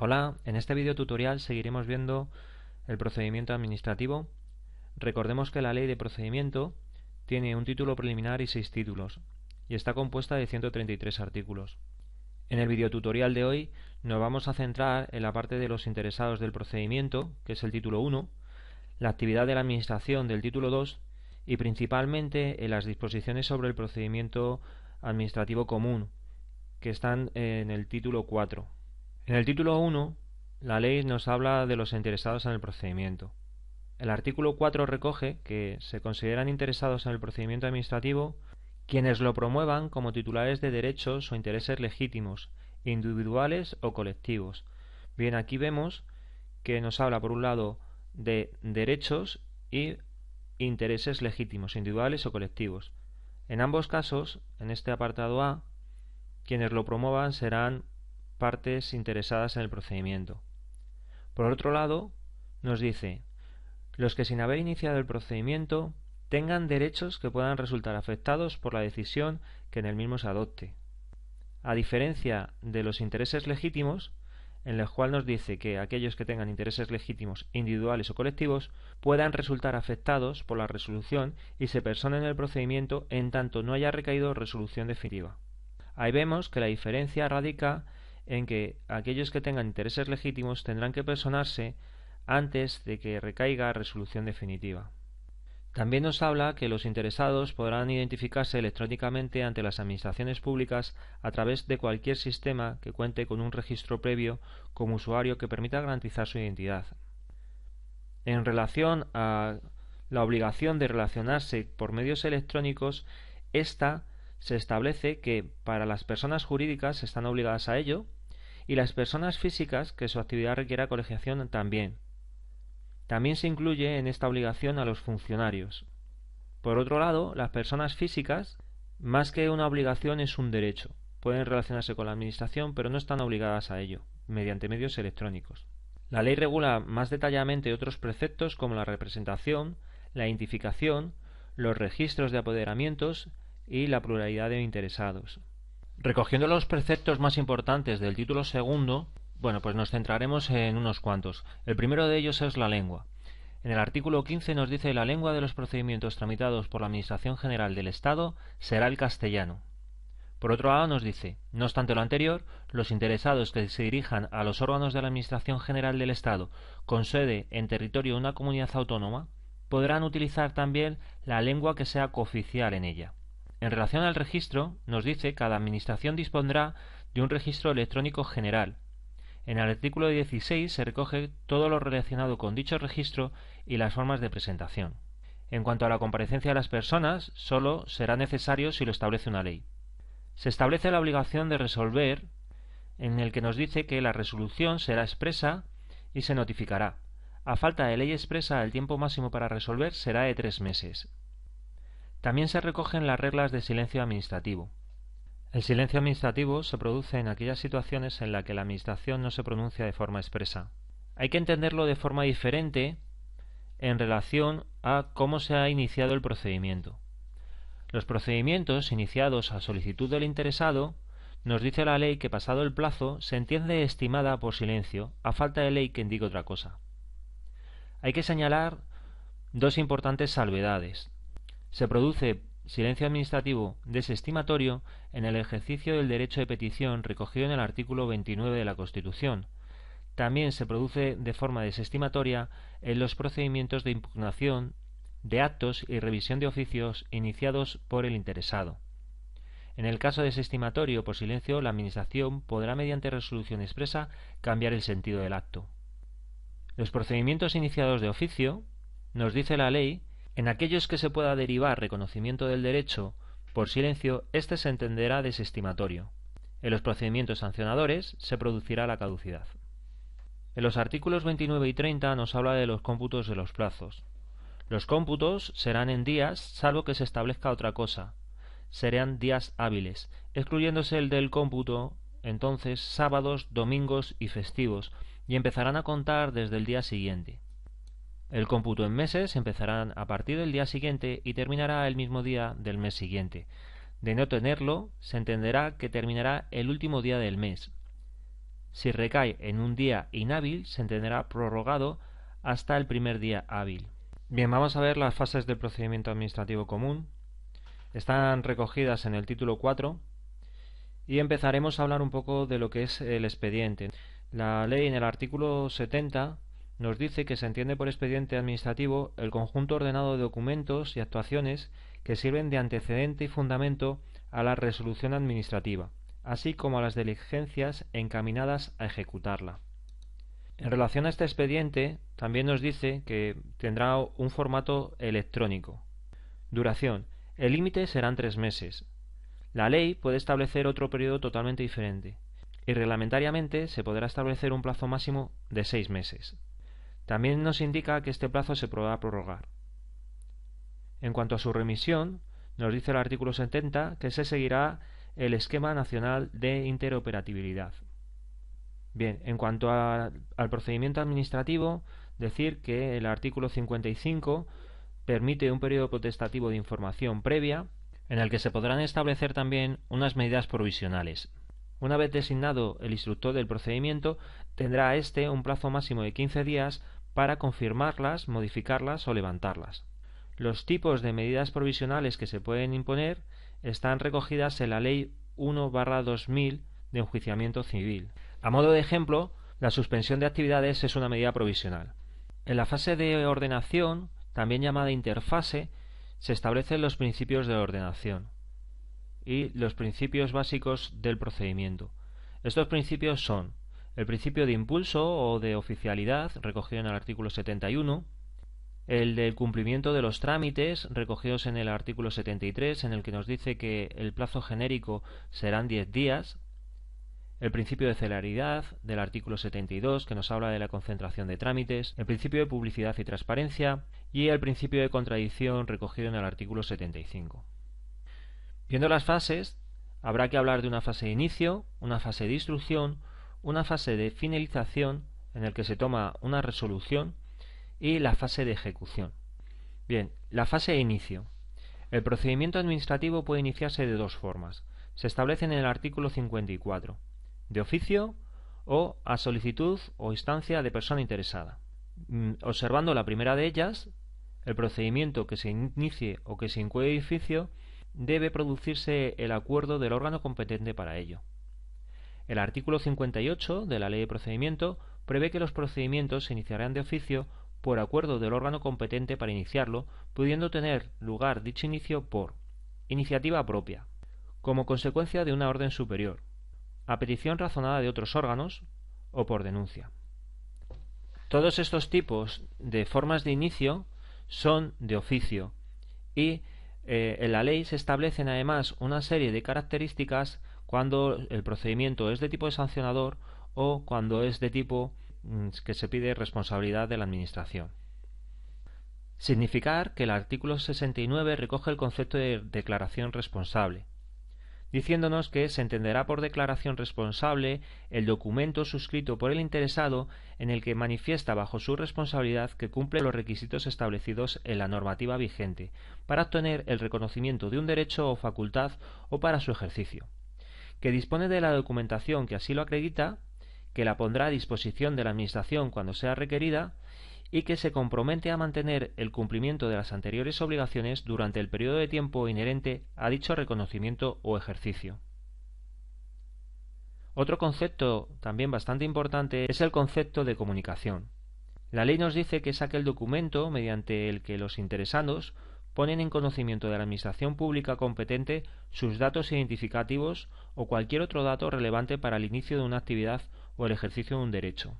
Hola, en este video tutorial seguiremos viendo el procedimiento administrativo. Recordemos que la ley de procedimiento tiene un título preliminar y 6 títulos y está compuesta de 133 artículos. En el video tutorial de hoy nos vamos a centrar en la parte de los interesados del procedimiento, que es el título 1, la actividad de la administración del título 2 y principalmente en las disposiciones sobre el procedimiento administrativo común, que están en el título 4. En el título 1, la ley nos habla de los interesados en el procedimiento. El artículo 4 recoge que se consideran interesados en el procedimiento administrativo quienes lo promuevan como titulares de derechos o intereses legítimos, individuales o colectivos. Bien, aquí vemos que nos habla por un lado de derechos y intereses legítimos, individuales o colectivos. En ambos casos, en este apartado A, quienes lo promuevan serán partes interesadas en el procedimiento. Por otro lado, nos dice: los que sin haber iniciado el procedimiento tengan derechos que puedan resultar afectados por la decisión que en el mismo se adopte. A diferencia de los intereses legítimos, en el cual nos dice que aquellos que tengan intereses legítimos individuales o colectivos puedan resultar afectados por la resolución y se personen en el procedimiento en tanto no haya recaído resolución definitiva. Ahí vemos que la diferencia radica en que aquellos que tengan intereses legítimos tendrán que personarse antes de que recaiga resolución definitiva. También nos habla que los interesados podrán identificarse electrónicamente ante las administraciones públicas a través de cualquier sistema que cuente con un registro previo como usuario que permita garantizar su identidad. En relación a la obligación de relacionarse por medios electrónicos, esta se establece que para las personas jurídicas están obligadas a ello y las personas físicas que su actividad requiera colegiación también. También se incluye en esta obligación a los funcionarios. Por otro lado, las personas físicas, más que una obligación, es un derecho. Pueden relacionarse con la administración, pero no están obligadas a ello, mediante medios electrónicos. La ley regula más detalladamente otros preceptos como la representación, la identificación, los registros de apoderamientos y la pluralidad de interesados. Recogiendo los preceptos más importantes del título segundo, pues nos centraremos en unos cuantos. El primero de ellos es la lengua. En el artículo 15 nos dice: la lengua de los procedimientos tramitados por la Administración General del Estado será el castellano. Por otro lado nos dice: no obstante lo anterior, los interesados que se dirijan a los órganos de la Administración General del Estado con sede en territorio de una comunidad autónoma podrán utilizar también la lengua que sea cooficial en ella. En relación al registro, nos dice que cada administración dispondrá de un registro electrónico general. En el artículo 16 se recoge todo lo relacionado con dicho registro y las formas de presentación. En cuanto a la comparecencia de las personas, solo será necesario si lo establece una ley. Se establece la obligación de resolver, en el que nos dice que la resolución será expresa y se notificará. A falta de ley expresa, el tiempo máximo para resolver será de 3 meses. También se recogen las reglas de silencio administrativo. El silencio administrativo se produce en aquellas situaciones en las que la Administración no se pronuncia de forma expresa. Hay que entenderlo de forma diferente en relación a cómo se ha iniciado el procedimiento. Los procedimientos iniciados a solicitud del interesado, nos dice la ley que pasado el plazo se entiende estimada por silencio, a falta de ley que indique otra cosa. Hay que señalar dos importantes salvedades. Se produce silencio administrativo desestimatorio en el ejercicio del derecho de petición recogido en el artículo 29 de la Constitución. También se produce de forma desestimatoria en los procedimientos de impugnación de actos y revisión de oficios iniciados por el interesado. En el caso desestimatorio por silencio, la Administración podrá mediante resolución expresa cambiar el sentido del acto. Los procedimientos iniciados de oficio, nos dice la ley, en aquellos que se pueda derivar reconocimiento del derecho por silencio, éste se entenderá desestimatorio. En los procedimientos sancionadores se producirá la caducidad. En los artículos 29 y 30 nos habla de los cómputos de los plazos. Los cómputos serán en días, salvo que se establezca otra cosa. Serán días hábiles, excluyéndose el del cómputo, entonces, sábados, domingos y festivos, y empezarán a contar desde el día siguiente. El cómputo en meses empezará a partir del día siguiente y terminará el mismo día del mes siguiente. De no tenerlo, se entenderá que terminará el último día del mes. Si recae en un día inhábil, se entenderá prorrogado hasta el primer día hábil. Bien, vamos a ver las fases del procedimiento administrativo común. Están recogidas en el título 4 y empezaremos a hablar un poco de lo que es el expediente. La ley en el artículo 70 nos dice que se entiende por expediente administrativo el conjunto ordenado de documentos y actuaciones que sirven de antecedente y fundamento a la resolución administrativa, así como a las diligencias encaminadas a ejecutarla. En relación a este expediente, también nos dice que tendrá un formato electrónico. Duración. El límite serán 3 meses. La ley puede establecer otro periodo totalmente diferente, y reglamentariamente se podrá establecer un plazo máximo de 6 meses. También nos indica que este plazo se podrá prorrogar. En cuanto a su remisión, nos dice el artículo 70 que se seguirá el Esquema Nacional de Interoperabilidad. Bien, en cuanto al procedimiento administrativo, decir que el artículo 55 permite un periodo potestativo de información previa en el que se podrán establecer también unas medidas provisionales. Una vez designado el instructor del procedimiento, tendrá éste un plazo máximo de 15 días para confirmarlas, modificarlas o levantarlas. Los tipos de medidas provisionales que se pueden imponer están recogidas en la Ley 1/2000 de enjuiciamiento civil. A modo de ejemplo, la suspensión de actividades es una medida provisional. En la fase de ordenación, también llamada interfase, se establecen los principios de ordenación y los principios básicos del procedimiento. Estos principios son el principio de impulso o de oficialidad, recogido en el artículo 71, el del cumplimiento de los trámites, recogidos en el artículo 73, en el que nos dice que el plazo genérico serán 10 días, el principio de celeridad del artículo 72, que nos habla de la concentración de trámites, el principio de publicidad y transparencia y el principio de contradicción recogido en el artículo 75. Viendo las fases, habrá que hablar de una fase de inicio, una fase de instrucción, una fase de finalización en el que se toma una resolución y la fase de ejecución. Bien, la fase de inicio. El procedimiento administrativo puede iniciarse de dos formas. Se establece en el artículo 54. De oficio o a solicitud o instancia de persona interesada. Observando la primera de ellas, el procedimiento que se inicie o que se incoe de oficio debe producirse el acuerdo del órgano competente para ello. El artículo 58 de la Ley de Procedimiento prevé que los procedimientos se iniciarán de oficio por acuerdo del órgano competente para iniciarlo, pudiendo tener lugar dicho inicio por iniciativa propia, como consecuencia de una orden superior, a petición razonada de otros órganos o por denuncia. Todos estos tipos de formas de inicio son de oficio y en la ley se establecen además una serie de características cuando el procedimiento es de tipo sancionador o cuando es de tipo que se pide responsabilidad de la Administración. Significar que el artículo 69 recoge el concepto de declaración responsable, diciéndonos que se entenderá por declaración responsable el documento suscrito por el interesado en el que manifiesta bajo su responsabilidad que cumple los requisitos establecidos en la normativa vigente para obtener el reconocimiento de un derecho o facultad o para su ejercicio, que dispone de la documentación que así lo acredita, que la pondrá a disposición de la Administración cuando sea requerida y que se compromete a mantener el cumplimiento de las anteriores obligaciones durante el periodo de tiempo inherente a dicho reconocimiento o ejercicio. Otro concepto también bastante importante es el concepto de comunicación. La ley nos dice que es aquel documento mediante el que los interesados ponen en conocimiento de la Administración pública competente sus datos identificativos o cualquier otro dato relevante para el inicio de una actividad o el ejercicio de un derecho.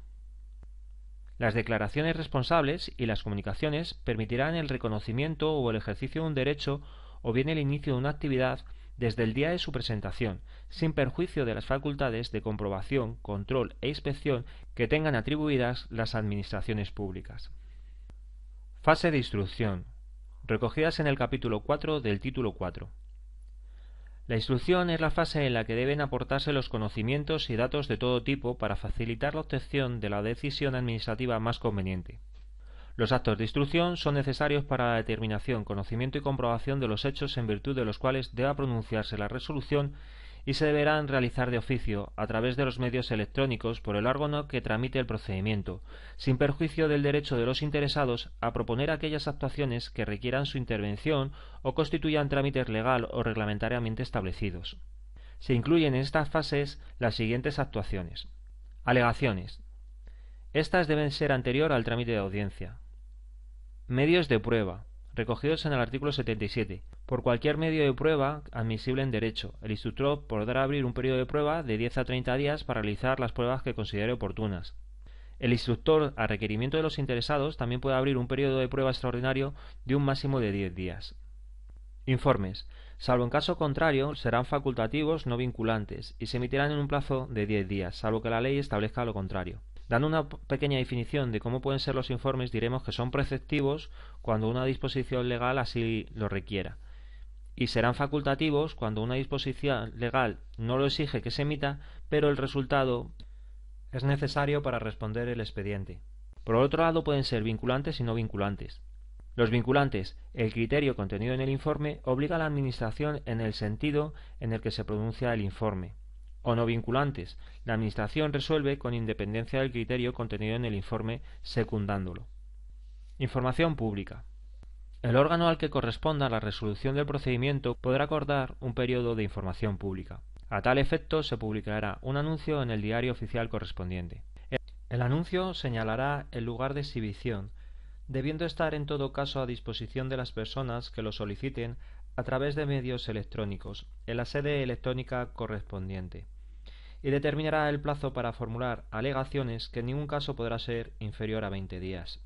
Las declaraciones responsables y las comunicaciones permitirán el reconocimiento o el ejercicio de un derecho o bien el inicio de una actividad desde el día de su presentación, sin perjuicio de las facultades de comprobación, control e inspección que tengan atribuidas las administraciones públicas. Fase de instrucción, recogidas en el capítulo 4 del título 4. La instrucción es la fase en la que deben aportarse los conocimientos y datos de todo tipo para facilitar la obtención de la decisión administrativa más conveniente. Los actos de instrucción son necesarios para la determinación, conocimiento y comprobación de los hechos en virtud de los cuales deba pronunciarse la resolución y se deberán realizar de oficio a través de los medios electrónicos por el órgano que tramite el procedimiento, sin perjuicio del derecho de los interesados a proponer aquellas actuaciones que requieran su intervención o constituyan trámites legal o reglamentariamente establecidos. Se incluyen en estas fases las siguientes actuaciones. Alegaciones. Estas deben ser anterior al trámite de audiencia. Medios de prueba, recogidos en el artículo 77. Por cualquier medio de prueba admisible en derecho, el instructor podrá abrir un periodo de prueba de 10 a 30 días para realizar las pruebas que considere oportunas. El instructor, a requerimiento de los interesados, también puede abrir un periodo de prueba extraordinario de un máximo de 10 días. Informes. Salvo en caso contrario, serán facultativos no vinculantes y se emitirán en un plazo de 10 días, salvo que la ley establezca lo contrario. Dando una pequeña definición de cómo pueden ser los informes, diremos que son preceptivos cuando una disposición legal así lo requiera, y serán facultativos cuando una disposición legal no lo exige que se emita, pero el resultado es necesario para responder el expediente. Por otro lado, pueden ser vinculantes y no vinculantes. Los vinculantes, el criterio contenido en el informe obliga a la Administración en el sentido en el que se pronuncia el informe. O no vinculantes, la Administración resuelve con independencia del criterio contenido en el informe, secundándolo. Información pública. El órgano al que corresponda la resolución del procedimiento podrá acordar un periodo de información pública. A tal efecto se publicará un anuncio en el diario oficial correspondiente. El anuncio señalará el lugar de exhibición, debiendo estar en todo caso a disposición de las personas que lo soliciten a través de medios electrónicos, en la sede electrónica correspondiente, y determinará el plazo para formular alegaciones, que en ningún caso podrá ser inferior a 20 días.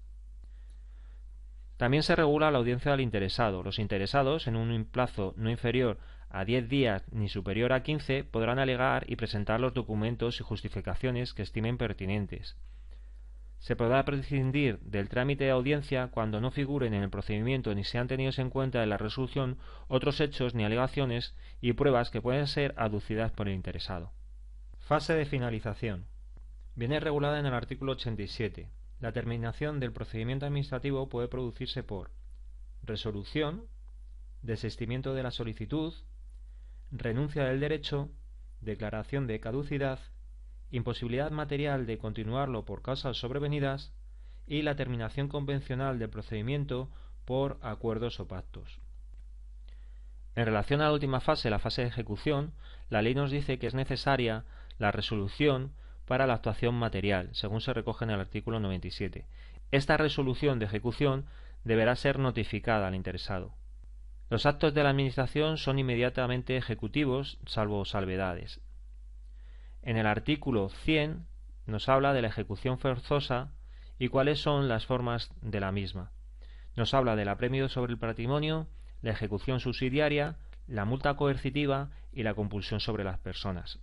También se regula la audiencia del interesado. Los interesados, en un plazo no inferior a 10 días ni superior a 15, podrán alegar y presentar los documentos y justificaciones que estimen pertinentes. Se podrá prescindir del trámite de audiencia cuando no figuren en el procedimiento ni sean tenidos en cuenta en la resolución otros hechos ni alegaciones y pruebas que pueden ser aducidas por el interesado. Fase de finalización. Viene regulada en el artículo 87. La terminación del procedimiento administrativo puede producirse por resolución, desistimiento de la solicitud, renuncia del derecho, declaración de caducidad, imposibilidad material de continuarlo por causas sobrevenidas y la terminación convencional del procedimiento por acuerdos o pactos. En relación a la última fase, la fase de ejecución, la ley nos dice que es necesaria la resolución para la actuación material, según se recoge en el artículo 97. Esta resolución de ejecución deberá ser notificada al interesado. Los actos de la Administración son inmediatamente ejecutivos, salvo salvedades. En el artículo 100 nos habla de la ejecución forzosa y cuáles son las formas de la misma. Nos habla del apremio sobre el patrimonio, la ejecución subsidiaria, la multa coercitiva y la compulsión sobre las personas.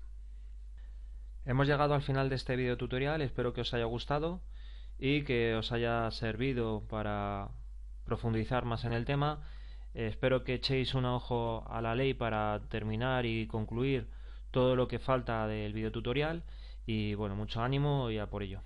Hemos llegado al final de este video tutorial, espero que os haya gustado y que os haya servido para profundizar más en el tema. Espero que echéis un ojo a la ley para terminar y concluir todo lo que falta del video tutorial y bueno, mucho ánimo y a por ello.